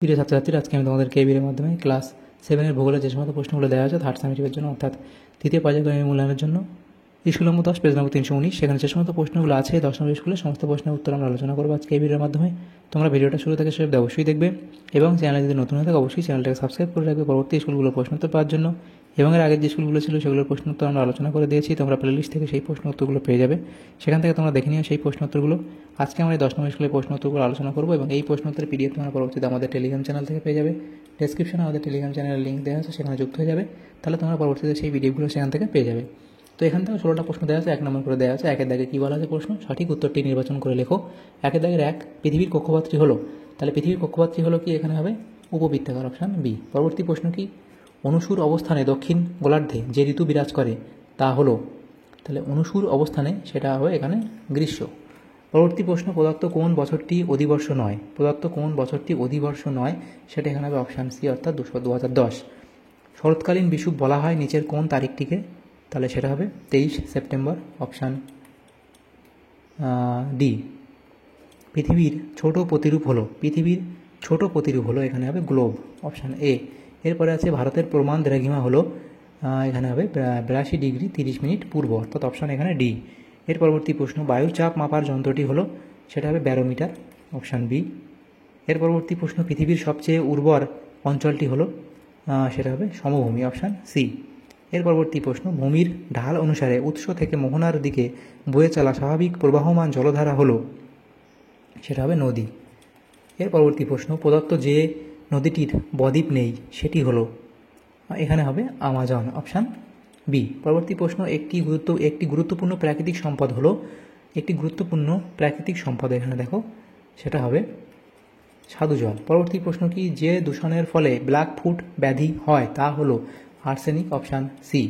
প্রিয় ছাত্রছাত্রীরা, আজকে আমি তোমাদের কেবির মাধ্যমে ক্লাস 7-এর ভূগোলের যে সমস্ত প্রশ্নগুলো দেওয়া আছে থার্ড সামেটিভের জন্য, অর্থাৎ তৃতীয় পর্যায়ক্রমিক মূল্যায়নের জন্য, স্কুল নম্বর 10, পেজ নম্বর 319, সেখানে যে সমস্ত প্রশ্নগুলো আছে 10 নম্বর স্কুলের সমস্ত প্রশ্নের উত্তর আমরা আলোচনা করবো আজকে এই ভিডিওর মাধ্যমে। তোমরা ভিডিওটা শুরু থেকে শেষ অবশ্যই দেখবে এবং চ্যানেলে যদি নতুন হয়ে থাকে অবশ্যই চ্যানেলটাকে সাবস্ক্রাইব করে রাখবে পরবর্তী স্কুলগুলোর প্রশ্নোত্তর পাওয়ার জন্য। এবং এর আগের যে স্কুলগুলো ছিল সেগুলোর প্রশ্নোত্তর আমরা আলোচনা করে দিয়েছি, তোমরা প্লেলিস্ট থেকে সেই প্রশ্নোত্তরগুলো পেয়ে যাবে, সেখান থেকে তোমরা দেখে নিও সেই প্রশ্নোত্তরগুলো। আজকে আমরা এই 10 নম্বর স্কুলের প্রশ্নোত্তরগুলো আলোচনা করবো এবং এই প্রশ্নোত্তরের পিডিএফ তোমরা পরবর্তীতে আমাদের টেলিগ্রাম চ্যানেল থেকে পেয়ে যাবে। ডেসক্রিপশনে আমাদের টেলিগ্রাম চ্যানেলের লিঙ্ক দেওয়া আছে, সেখানে যুক্ত হয়ে যাবে, তাহলে তোমরা পরবর্তীতে সেই পিডিএফগুলো সেখান থেকে পেয়ে যাবে। তো এখান থেকে 16টা প্রশ্ন দেওয়া আছে, 1 নম্বর করে দেওয়া আছে। একের দাগে কী বলা আছে প্রশ্ন, সঠিক উত্তরটি নির্বাচন করে লেখো। একের দাগের 1, পৃথিবীর কক্ষপথটি হলো, তাহলে পৃথিবীর কক্ষপথটি হলো কি, এখানে হবে উপবৃত্তাকার, অপশান বি। পরবর্তী প্রশ্ন কি, অনুসুর অবস্থানে দক্ষিণ গোলার্ধে যে ঋতু বিরাজ করে তা হলো, তাহলে অনুসুর অবস্থানে সেটা হবে এখানে গ্রীষ্ম। পরবর্তী প্রশ্ন, প্রদত্ত কোন বছরটি অধিবর্ষ নয়, প্রদত্ত কোন বছরটি অধিবর্ষ নয়, সেটা এখানে হবে অপশান সি, অর্থাৎ 2010। শরৎকালীন বিষুব বলা হয় নিচের কোন তারিখটিকে, তাহলে সেটা হবে 23 সেপ্টেম্বর, অপশান ডি। পৃথিবীর ছোট প্রতিরূপ হলো, পৃথিবীর ছোট প্রতিরূপ হলো, এখানে হবে গ্লোব, অপশান এ। এরপরে আছে ভারতের প্রমাণ দ্রাঘিমা হলো, এখানে হবে 82 ডিগ্রি 30 মিনিট পূর্ব, অর্থাৎ অপশান এখানে ডি। এর পরবর্তী প্রশ্ন, বায়ুর চাপ মাপার যন্ত্রটি হলো, সেটা হবে ব্যারোমিটার, অপশান বি। এর পরবর্তী প্রশ্ন, পৃথিবীর সবচেয়ে উর্বর অঞ্চলটি হলো, সেটা হবে সমভূমি, অপশান সি। এর পরবর্তী প্রশ্ন, ভূমির ঢাল অনুসারে উৎস থেকে মোহনার দিকে বয়ে চলা স্বাভাবিক প্রবাহমান জলধারা হলো, সেটা হবে নদী। এর পরবর্তী প্রশ্ন, প্রদত্ত যে নদীটির বদ্বীপ নেই সেটি হলো, এখানে হবে আমাজন, অপশান বি। পরবর্তী প্রশ্ন, একটি গুরুত্বপূর্ণ প্রাকৃতিক সম্পদ হলো, একটি গুরুত্বপূর্ণ প্রাকৃতিক সম্পদ এখানে দেখো, সেটা হবে স্বাদু জল। পরবর্তী প্রশ্ন কি, যে দূষণের ফলে ব্ল্যাক ফুট ব্যাধি হয় তা হলো আর্সেনিক, অপশান সি।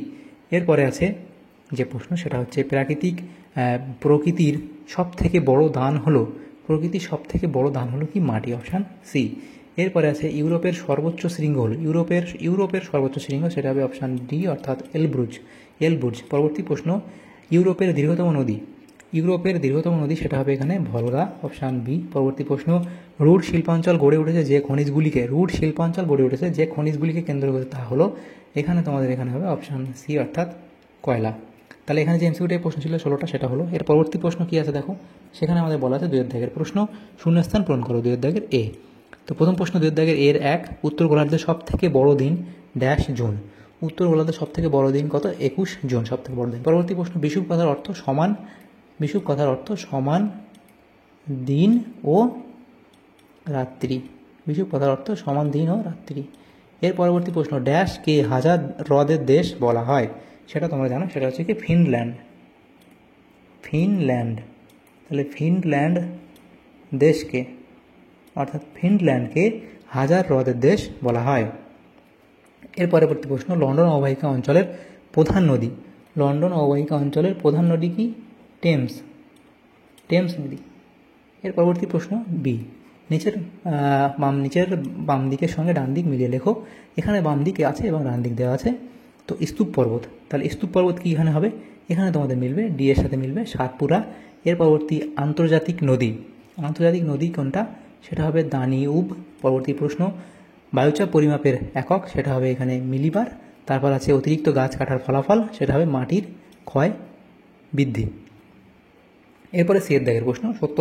এরপরে আছে যে প্রশ্ন, সেটা হচ্ছে প্রকৃতির সব থেকে বড় দান হলো, প্রকৃতির সব থেকে বড় দান হলো কি, মাটি, অপশান সি। এরপরে আছে ইউরোপের সর্বোচ্চ শৃঙ্গ হলো, ইউরোপের সর্বোচ্চ শৃঙ্গ, সেটা হবে অপশান ডি, অর্থাৎ এলব্রুজ। পরবর্তী প্রশ্ন, ইউরোপের দীর্ঘতম নদী, সেটা হবে এখানে ভলগা, অপশান বি। পরবর্তী প্রশ্ন, রুট শিল্পাঞ্চল গড়ে উঠেছে যে খনিজগুলিকে কেন্দ্র করে তা হলো, এখানে তোমাদের এখানে হবে অপশান সি, অর্থাৎ কয়লা। তাহলে এখানে যে এমসিকিউ টাইপ প্রশ্ন ছিল 16টা, সেটা হলো। এর পরবর্তী প্রশ্ন কি আছে দেখো, সেখানে আমাদের বলা আছে 2 দাগের প্রশ্ন, শূন্যস্থান পূরণ করো 2 দাগের এ। তো প্রথম প্রশ্ন 2 দাগের এর 1, উত্তর গোলার্ধের সব থেকে বড় দিন ড্যাশ জুন, উত্তর গোলার্ধের সব থেকে বড় দিন কত, 21 জুন, সব থেকে বড় দিন। পরবর্তী প্রশ্ন, বিষুব কথার অর্থ সমান দিন ও রাত্রি, বিষুব কথার অর্থ সমান দিন ও রাত্রি। এর পরবর্তী প্রশ্ন, ড্যাশকে হাজার হ্রদের দেশ বলা হয়, সেটা তোমরা জানো, সেটা হচ্ছে কি ফিনল্যান্ড। তাহলে ফিনল্যান্ড দেশকে, অর্থাৎ ফিনল্যান্ডকে হাজার হ্রদের দেশ বলা হয়। এর পরবর্তী প্রশ্ন, লন্ডন অববাহিকা অঞ্চলের প্রধান নদী কি, টেমস নদী। এর পরবর্তী প্রশ্ন বি, নিচের বাম দিকের সঙ্গে ডান দিক মিলিয়ে লেখো। এখানে বাম দিকে আছে এবং ডান দিক দেওয়া আছে, তো স্তূপ পর্বত, তাহলে স্তূপ পর্বত কি এখানে হবে, এখানে তোমাদের মিলবে ডি এর সাথে মিলবে সাতপুরা। এর পরবর্তী আন্তর্জাতিক নদী কোনটা, সেটা হবে দানিউব। পরবর্তী প্রশ্ন, বায়ুচাপ পরিমাপের একক, সেটা হবে এখানে মিলিবার। তারপর আছে অতিরিক্ত গাছ কাটার ফলাফল, সেটা হবে মাটির ক্ষয় বৃদ্ধি। এরপরে সি এর দাগের প্রশ্ন, সত্য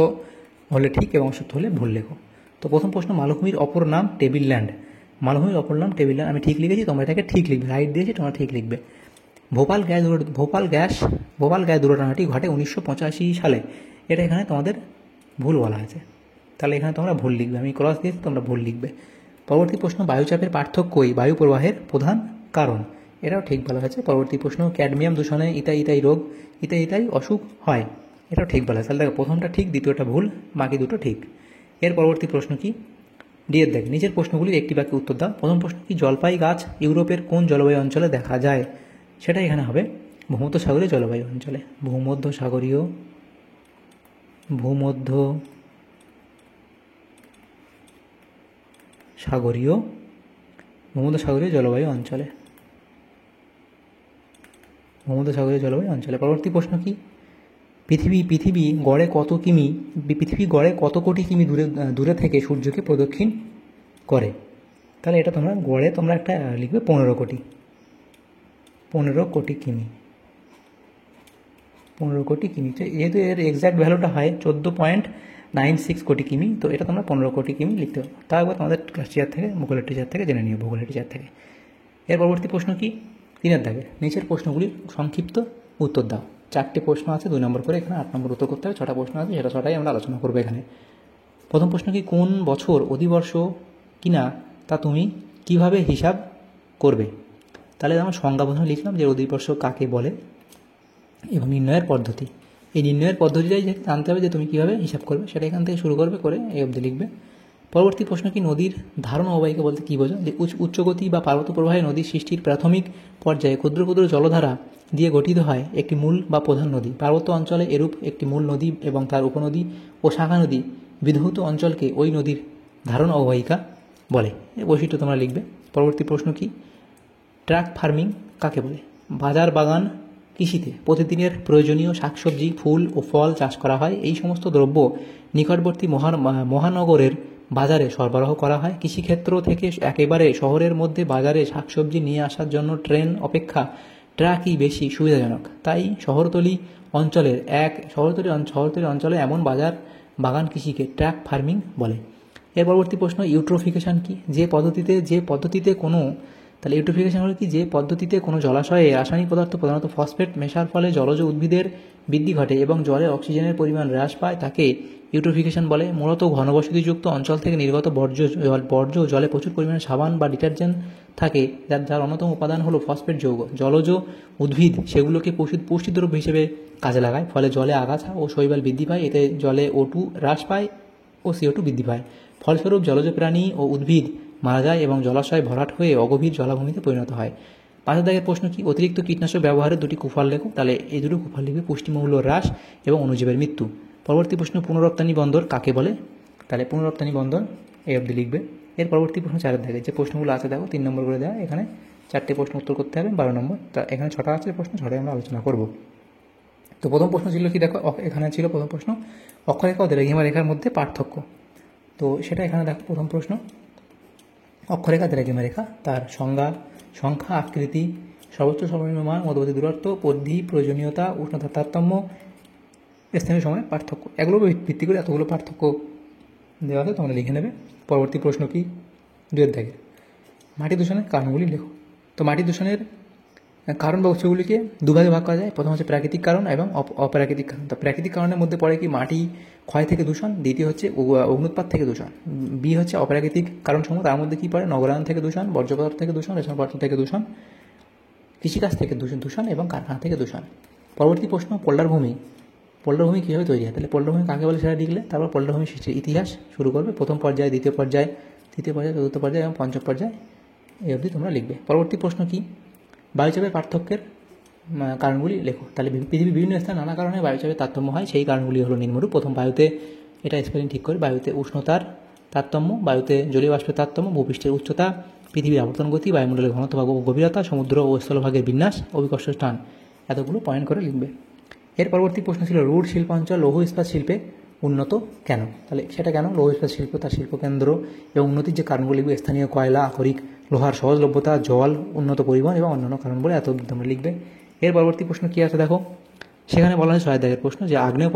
হলে ঠিক এবং অসত্য হলে ভুল লেখো। তো প্রথম প্রশ্ন, মালভূমির অপর নাম টেবিল ল্যান্ড, আমি ঠিক লিখেছি, তোমরা এটাকে ঠিক লিখবে, রাইট দিয়েছি, তোমরা ঠিক লিখবে। ভোপাল গ্যাস দুর্ঘটনাটি ঘটে 1985 সালে, এটা এখানে তোমাদের ভুল বলা আছে, তাহলে এখানে তোমরা ভুল লিখবে, আমি ক্রস দিয়েছি, তোমরা ভুল লিখবে। পরবর্তী প্রশ্ন, বায়ুচাপের পার্থক্যই বায়ু প্রবাহের প্রধান কারণ, এটাও ঠিক বলা হয়েছে। পরবর্তী প্রশ্ন, ক্যাডমিয়াম দূষণে ইতাই রোগ, ইতাই অসুখ হয়, এটাও ঠিক বলা আছে। তাহলে দেখো, প্রথমটা ঠিক, দ্বিতীয়টা ভুল, বাকি দুটো ঠিক। এর পরবর্তী প্রশ্ন কি, ডি এর দেখ, নিচের প্রশ্নগুলির একটি বাক্যে উত্তর দাও। প্রথম প্রশ্ন কি, জলপাই গাছ ইউরোপের কোন জলবায়ু অঞ্চলে দেখা যায়, সেটা এখানে হবে ভূমধ্যসাগরীয় জলবায়ু অঞ্চলে, ভূমধ্যসাগরীয় জলবায়ু অঞ্চলে। পরবর্তী প্রশ্ন কি, পৃথিবী গড়ে কত কোটি কিমি দূরে থেকে সূর্যকে প্রদক্ষিণ করে। তাহলে এটা তোমরা গড়ে তোমরা একটা লিখবে 15 কোটি, 15 কোটি কিমি, 15 কোটি কিমি। তো যেহেতু এর এক্স্যাক্ট ভ্যালুটা হয় 14.96 কোটি কিমি, তো এটা তোমরা 15 কোটি কিমি লিখতে পারো। তা একবার তোমাদের ক্লাস টিচার থেকে, ভূগোলের টিচার থেকে জেনে নিও, ভূগোলের টিচার থেকে। এর পরবর্তী প্রশ্ন কি, 3 দাগে নিচের প্রশ্নগুলির সংক্ষিপ্ত উত্তর দাও। 4টে প্রশ্ন আছে, 2 নম্বর করে, এখানে 8 নম্বর উত্তর করতে হবে। 6টা প্রশ্ন আছে, সেটা 6টাই আমরা আলোচনা করবো এখানে। প্রথম প্রশ্ন কি, কোন বছর অধিবর্ষ কিনা তা তুমি কিভাবে হিসাব করবে? তাহলে আমরা সংজ্ঞা প্রথমে লিখলাম যে অধিবর্ষ কাকে বলে এবং নির্ণয়ের পদ্ধতি। এই নির্ণয়ের পদ্ধতিটাই জানতে হবে যে তুমি কীভাবে হিসাব করবে, সেটা এখান থেকে শুরু করবে, করে এই অবধি লিখবে। পরবর্তী প্রশ্ন কি, নদীর ধারণ অববাহিকা বলতে কী বোঝো? যে উচ্চগতি বা পার্বত্য প্রবাহে নদীর সৃষ্টির প্রাথমিক পর্যায়ে ক্ষুদ্র ক্ষুদ্র জলধারা দিয়ে গঠিত হয় একটি মূল বা প্রধান নদী। পার্বত্য অঞ্চলে এরূপ একটি মূল নদী এবং তার উপনদী ও শাখা নদী বিধৌত অঞ্চলকে ওই নদীর ধারণ অববাহিকা বলে। এই বৈশিষ্ট্য তোমরা লিখবে। পরবর্তী প্রশ্ন কি, ট্রাক ফার্মিং কাকে বলে? বাজার বাগান কৃষিতে প্রতিদিনের প্রয়োজনীয় শাকসবজি, ফুল ও ফল চাষ করা হয়। এই সমস্ত দ্রব্য নিকটবর্তী মহানগরের বাজারে সরবরাহ করা হয়। কৃষিক্ষেত্র থেকে একেবারে শহরের মধ্যে বাজারে শাকসবজি নিয়ে আসার জন্য ট্রেন অপেক্ষা ট্রাকই বেশি সুবিধাজনক। তাই শহরতলি অঞ্চলে এমন বাজার বাগান কৃষিকে ট্রাক ফার্মিং বলে। এর পরবর্তী প্রশ্ন, ইউট্রোফিকেশন কি? যে পদ্ধতিতে কোনো, তাহলে ইউট্রোফিকেশন হলো কি, যে পদ্ধতিতে কোনো জলাশয়ে রাসায়নিক পদার্থ, প্রধানত ফসফেট মেশার ফলে জলজ উদ্ভিদের বৃদ্ধি ঘটে এবং জলে অক্সিজেনের পরিমাণ হ্রাস পায়, তাকে ইউট্রোফিকেশন বলে। মূলত ঘনবসতিযুক্ত অঞ্চল থেকে নির্গত বর্জ্য জলে প্রচুর পরিমাণে সাবান বা ডিটারজেন্ট থাকে, যার অন্যতম উপাদান হলো ফসফেট যৌগ। জলজ উদ্ভিদ সেগুলোকে পুষ্টিদ্রব্য হিসেবে কাজে লাগায়, ফলে জলে আগাছা ও শৈবাল বৃদ্ধি পায়। এতে জলে O2 হ্রাস পায় ও CO2 বৃদ্ধি পায়। ফলস্বরূপ জলজ প্রাণী ও উদ্ভিদ মারা যায় এবং জলাশয় ভরাট হয়ে অগভীর জলাভূমিতে পরিণত হয়। 5 দাগের প্রশ্ন কি, অতিরিক্ত কীটনাশক ব্যবহারের 2টি কুফল লেখো। তাহলে এই 2টো কুফল লিখবে, পুষ্টিমূল্য হ্রাস এবং অণুজীবের মৃত্যু। পরবর্তী প্রশ্ন, পুনরপ্তানি বন্দর কাকে বলে? তাহলে পুনরপ্তানি বন্দর এই অবধি লিখবে। এর পরবর্তী প্রশ্ন 4 দাগে, যে প্রশ্নগুলো আছে দেখো 3 নম্বর করে দেওয়া, এখানে 4টে প্রশ্ন উত্তর করতে হবে, 12 নম্বর। তা এখানে 6টা আছে প্রশ্ন, 6টাই আমরা আলোচনা করব। তো প্রথম প্রশ্ন ছিল কি, দেখো এখানে ছিল প্রথম প্রশ্ন, অক্ষরেখা ও দ্রাঘিমা রেখার মধ্যে পার্থক্য। তো সেটা এখানে দেখো, প্রথম প্রশ্ন, অক্ষরেখা দ্রাঘিমা রেখা, তার সংখ্যা, আকৃতি, সর্বোচ্চ সর্বনিম্ন মান, মধ্যবর্তী দূরত্ব, পরিধি, প্রয়োজনীয়তা, উষ্ণতার তারতম্য, স্থানীয় সময় পার্থক্য, এগুলো ভিত্তি করে এতগুলো পার্থক্য দেওয়া আছে, তোমরা লিখে নেবে। পরবর্তী প্রশ্ন কি, 2 দাগে, মাটি দূষণের কারণগুলি লেখো। তো মাটি দূষণের কারণ বা উৎসগুলিকে দুভাগে ভাগ করা যায়। প্রথম হচ্ছে প্রাকৃতিক কারণ এবং অপ্রাকৃতিক কারণ। তো প্রাকৃতিক কারণের মধ্যে পড়ে কি, মাটি ক্ষয় থেকে দূষণ, দ্বিতীয় হচ্ছে অগ্নুৎপাত থেকে দূষণ। বি হচ্ছে অপ্রাকৃতিক কারণসমূহ, তার মধ্যে কী পড়ে, নগরায়ন থেকে দূষণ, বর্জ্য পদার্থ থেকে দূষণ, রেশন পদার্থ থেকে দূষণ, কৃষিকাজ থেকে দূষণ এবং কারখানা থেকে দূষণ। পরবর্তী প্রশ্ন, পোল্ডার ভূমি কীভাবে তৈরি হয়? তাহলে পোল্ডার ভূমি কাকে বলে সেটা লিখলে, তারপর পোল্ডার ভূমি সৃষ্টির ইতিহাস শুরু করবে, প্রথম পর্যায়, দ্বিতীয় পর্যায়, তৃতীয় পর্যায়, চতুর্থ পর্যায় এবং পঞ্চম পর্যায়, এই অবধি তোমরা লিখবে। পরবর্তী প্রশ্ন কি, বায়ুচাপের পার্থক্যের কারণগুলি লেখো। তাহলে পৃথিবীর বিভিন্ন স্থানে নানা কারণে বায়ুচাপের তারতম্য হয়, সেই কারণগুলি হলো নিম্নরূপ। প্রথম, বায়ুতে, এটা স্পেলিং ঠিক করে, বায়ুতে উষ্ণতার তারতম্য, বায়ুতে জলীয় বাষ্পের তারতম্য, ভূপৃষ্ঠের উচ্চতা, পৃথিবীর আবর্তন গতি, বায়ুমণ্ডলের ঘনত্ব বা গভীরতা, সমুদ্র ও স্থলভাগের বিন্যাস, অভিকর্ষ স্থান, এতগুলো পয়েন্ট করে লিখবে। এর পরবর্তী প্রশ্ন ছিল, রুট শিল্পাঞ্চল লৌহ ইস্পাত শিল্পে উন্নত কেন? তাহলে সেটা কেন, লৌহ ইস্পাত শিল্প, তার শিল্পকেন্দ্র এবং উন্নতির যে কারণগুলি লিখবে, স্থানীয় কয়লা, আকরিক, লোহার সহজলভ্যতা, জল, উন্নত পরিবহন এবং অন্যান্য কারণ বলে এত তোমরা লিখবে। এর পরবর্তী প্রশ্ন কী আছে দেখো, সেখানে বলা হয় 6 দাগের প্রশ্ন, যে আগ্নেয়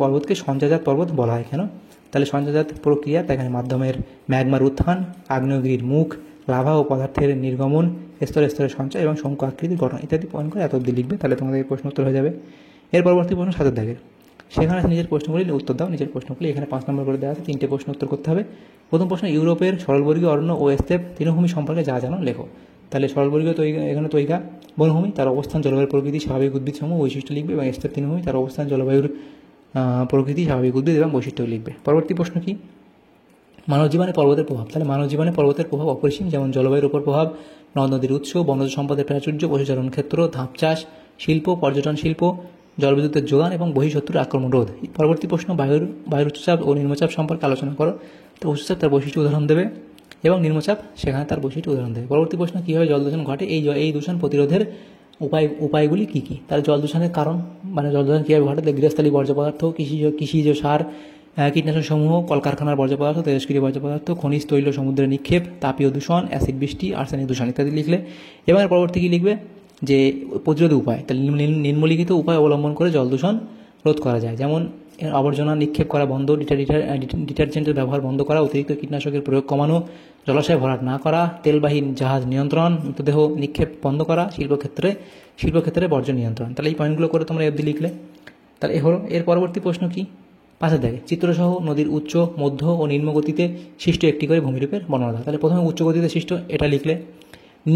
পর্বতকে সঞ্চয়জাত পর্বত বলা হয় কেন? তাহলে সঞ্চয়জাত প্রক্রিয়া, এখানে মাধ্যমের ম্যাগমার উত্থান, আগ্নেয়গিরির মুখ, লাভা ও পদার্থের নির্গমন, স্তরে স্তরে সঞ্চয় এবং শঙ্কু আকৃতির গঠন ইত্যাদি পয়েন্ট করে এত অবধি লিখবে। তাহলে তোমাদের এই প্রশ্ন উত্তর হয়ে যাবে। এর পরবর্তী প্রশ্ন 7 দাগের, সেখানে নিজের প্রশ্নগুলি উত্তর দাও। নিজের প্রশ্নগুলি এখানে 5 নম্বর করে দেওয়া আছে, 3টে প্রশ্ন উত্তর করতে হবে। প্রথম প্রশ্ন, ইউরোপের সরলবর্গীয় অরণ্য ও স্টেপ তৃণভূমি সম্পর্কে যা জানো লেখো। তাহলে সরলবর্গীয় এখানে তৈগা বনভূমি, তার অবস্থান, জলবায়ুর প্রকৃতি, স্বাভাবিক উদ্ভিদসমূহ, বৈশিষ্ট্য লিখবে, এবং স্টেপ তৃণভূমি, তার অবস্থান, জলবায়ুর প্রকৃতি, স্বাভাবিক উদ্ভিদ এবং বৈশিষ্ট্য লিখবে। পরবর্তী প্রশ্ন কি, মানব জীবনে পর্বতের প্রভাব। তাহলে মানব জীবনে পর্বতের প্রভাব অপরিসীম, যেমন জলবায়ুর উপর প্রভাব, নদ নদীর উৎস, বনজ সম্পদের প্রাচুর্য, পশুচারণ ক্ষেত্র, ধাপ চাষ শিল্প, পর্যটন শিল্প, জলবিদ্যুতের যোগান এবং বহিঃশত্রুর আক্রমণ রোধ। পরবর্তী প্রশ্ন, বায়ুর উচ্চচাপ ও নিম্নচাপ সম্পর্কে আলোচনা করো। তো উচ্চচাপ তার বৈশিষ্ট্য উদাহরণ দেবে এবং নিম্নচাপ সেখানে তার বৈশিষ্ট্য উদাহরণ দেবে। পরবর্তী প্রশ্ন, কীভাবে জল দূষণ ঘটে, এই দূষণ প্রতিরোধের উপায়গুলি কী কী? তাহলে জল দূষণের কারণ, মানে জল দূষণ কীভাবে ঘটে, গৃহস্থালী বর্জ্য পদার্থ, কৃষিজ সার, কীটনাশক সমূহ কলকারখানার বর্জ্য পদার্থ, তেজস্ক্রিয় বর্জ্য পদার্থ, খনিজ তৈল সমুদ্রে নিক্ষেপ, তাপীয় দূষণ, অ্যাসিড বৃষ্টি, আর্সেনিক দূষণ ইত্যাদি লিখলে। এবার পরবর্তী কী লিখবে যে প্রতিরোধী উপায়, তাহলে নিম্নলিখিত উপায় অবলম্বন করে জল দূষণ রোধ করা যায়, যেমন আবর্জনা নিক্ষেপ করা বন্ধ, ডিটারজেন্টের ব্যবহার বন্ধ করা, অতিরিক্ত কীটনাশকের প্রয়োগ কমানো, জলাশয় ভরাট না করা, তেলবাহী জাহাজ নিয়ন্ত্রণ, মৃতদেহ নিক্ষেপ বন্ধ করা, শিল্পক্ষেত্রে বর্জ্য নিয়ন্ত্রণ। তাহলে এই পয়েন্টগুলো করে তোমরা অবধি লিখলে। তাহলে এ হলো। এর পরবর্তী প্রশ্ন কি, পাশে দেখে চিত্রসহ নদীর উচ্চ, মধ্য ও নিম্ন গতিতে সৃষ্ট একটি করে ভূমিরূপের বর্ণনা দাও। তাহলে প্রথমে উচ্চ গতিতে সৃষ্ট এটা লিখলে,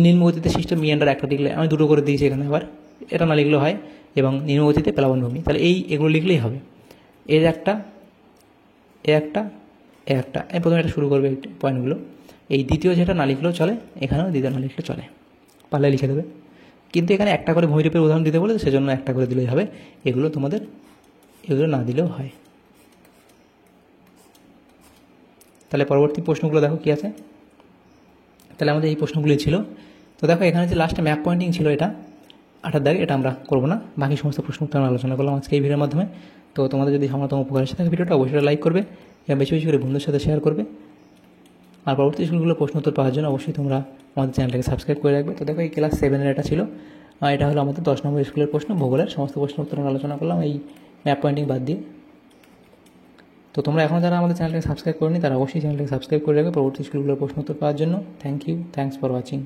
নিম্ন গতিতে সৃষ্ট মিয়ান্ডার একটা লিখলে, আমি দুটো করে দিয়েছি এখানে, আবার এটা না লিখলেও হয়, এবং নিম্ন গতিতে প্লাবনভূমি। তাহলে এগুলো লিখলেই হবে। এর একটা আমি প্রথমে এটা শুরু করবে এই পয়েন্টগুলো। এই দ্বিতীয় যেটা না লিখলেও চলে, এখানেও দ্বিতীয় না লিখলে চলে, পারলে লিখে দেবে। কিন্তু এখানে একটা করে ভূমিরূপের উদাহরণ দিতে বলে, সেজন্য একটা করে দিলেই হবে। এগুলো না দিলেও হয়। তাহলে পরবর্তী প্রশ্নগুলো দেখো কী আছে। তাহলে আমাদের এই প্রশ্নগুলি ছিল। তো দেখো এখানে যে লাস্টে ম্যাপ পয়েন্টিং ছিল, এটা 8 দাগ, এটা আমরা করবো না। বাকি সমস্ত প্রশ্ন উত্তর আমরা আলোচনা করলাম আজকে এই ভিডিওর মাধ্যমে। তো তোমাদের যদি সামান্যতম উপকার এসে থাকে ভিডিওটা অবশ্যই লাইক করবে এবং বেশি বেশি করে বন্ধুদের সাথে শেয়ার করবে। আর পরবর্তী স্কুলগুলো প্রশ্ন উত্তর পাওয়ার জন্য অবশ্যই তোমরা আমাদের চ্যানেলটাকে সাবস্ক্রাইব করে রাখবে। তো দেখো এই ক্লাস 7-এর এটা ছিল, এটা হলো আমাদের 10 নম্বর স্কুলের প্রশ্ন, ভূগোলের সমস্ত প্রশ্ন উত্তর আমরা আলোচনা করলাম এই ম্যাপ পয়েন্টিং বাদ দিয়ে। তো তোমরা এখন যারা আমাদের চ্যানেলটাকে সাবস্ক্রাইব করেনি তারা অবশ্যই চ্যানেলটাকে সাবস্ক্রাইব করে রাখবে পরবর্তী স্কুলগুলোর প্রশ্ন উত্তর পাওয়ার জন্য। Thanks for watching.